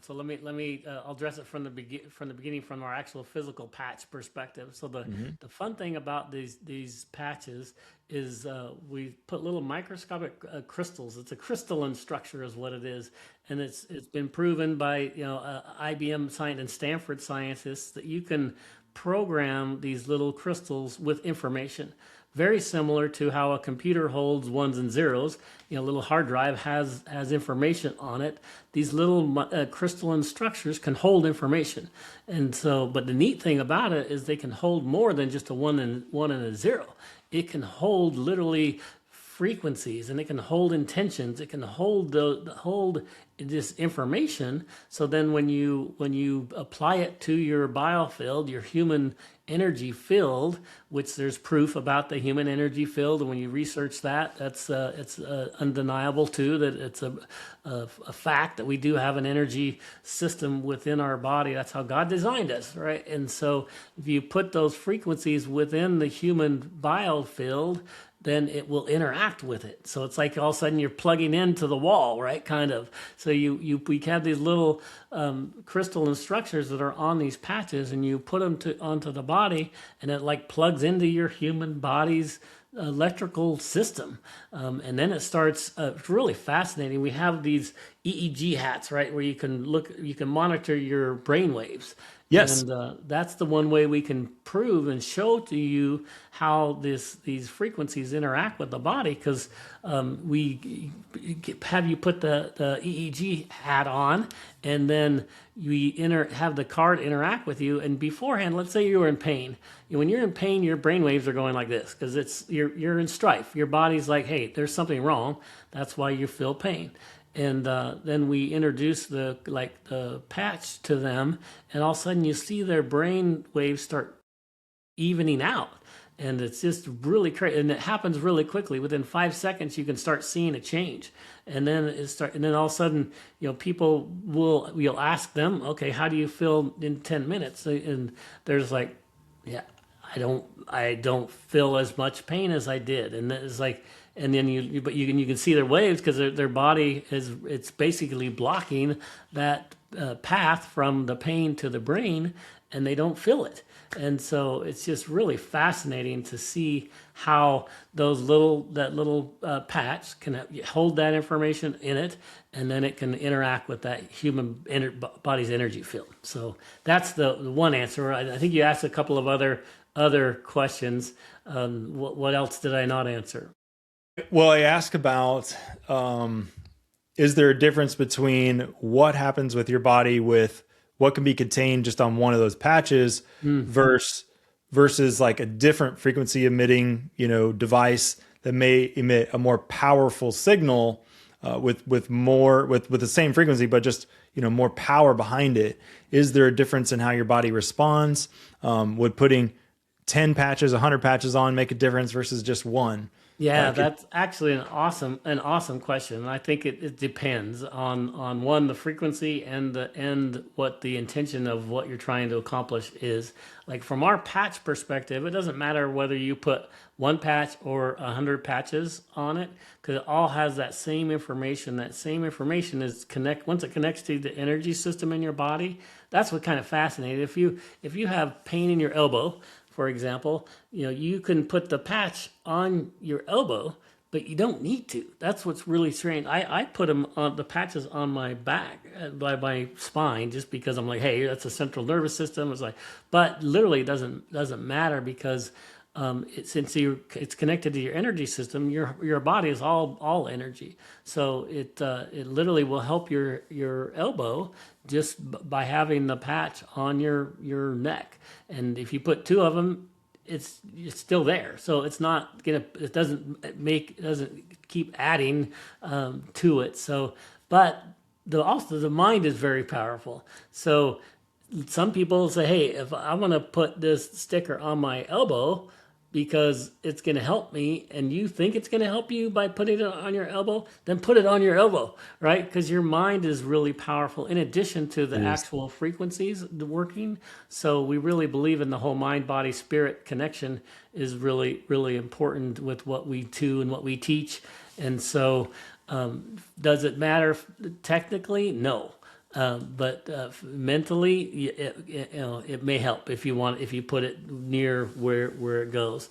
So let me I'll address it from the beginning from our actual physical patch perspective. So the fun thing about these patches is we put little microscopic crystals. It's a crystalline structure is what it is, and it's been proven by IBM science and Stanford scientists that you can program these little crystals with information. Very similar to how a computer holds ones and zeros. A little hard drive has information on it. These little crystalline structures can hold information, and so. But the neat thing about it is they can hold more than just a one and a zero. It can hold literally frequencies, and it can hold intentions. It can hold this information. So then when you apply it to your biofield, your human energy field, which there's proof about the human energy field, and when you research that, that's it's undeniable too that it's a fact that we do have an energy system within our body. That's how God designed us, right? And so if you put those frequencies within the human biofield, then it will interact with it. So it's like all of a sudden you're plugging into the wall, right? Kind of. So we have these little crystalline structures that are on these patches, and you put them onto the body, and it like plugs into your human body's electrical system, and then it starts. It's really fascinating. We have these EEG hats, right, where you can monitor your brain waves. Yes. And that's the one way we can prove and show to you how these frequencies interact with the body, because we have you put the EEG hat on, and then we have the card interact with you. And beforehand, let's say you were in pain. When you're in pain, your brain waves are going like this because you're in strife. Your body's like, hey, there's something wrong. That's why you feel pain. And then we introduce the patch to them, and all of a sudden you see their brain waves start evening out, and it's just really crazy. And it happens really quickly. Within 5 seconds, you can start seeing a change, and then all of a sudden, people you'll ask them, okay, how do you feel in 10 minutes? And there's like, yeah, I don't feel as much pain as I did, and it's like. And then you can see their waves because their body it's basically blocking that path from the pain to the brain, and they don't feel it. And so it's just really fascinating to see how that little patch can hold that information in it, and then it can interact with that human body's energy field. So that's the one answer. I think you asked a couple of other questions. What else did I not answer? Well, I ask about, is there a difference between what happens with your body with what can be contained just on one of those patches versus like a different frequency emitting, device that may emit a more powerful signal with the same frequency, but just, more power behind it. Is there a difference in how your body responds? Would putting 10 patches, 100 patches on make a difference versus just one? Yeah, that's actually an awesome question. And I think it depends on one, the frequency, and what the intention of what you're trying to accomplish is. Like from our patch perspective, it doesn't matter whether you put one patch or 100 patches on it, because it all has that same information. That same information is once it connects to the energy system in your body. That's what kind of fascinating. If you have pain in your elbow, for example, you can put the patch on your elbow, but you don't need to. That's what's really strange. I put the patches on my back, by my spine, just because I'm like, hey, that's a central nervous system. It's like, but literally it doesn't matter because since it's connected to your energy system, your body is all energy. So it literally will help your elbow just by having the patch on your neck. And if you put two of them, it's still there. So it's not gonna. It doesn't keep adding to it. So, but also the mind is very powerful. So some people say, hey, if I want to put this sticker on my elbow because it's going to help me, and you think it's going to help you by putting it on your elbow, then put it on your elbow, right? Because your mind is really powerful in addition to the actual frequencies working. So we really believe in the whole mind, body, spirit connection is really, really important with what we do and what we teach. And so does it matter technically? No. But mentally, it may help if you put it near where it goes.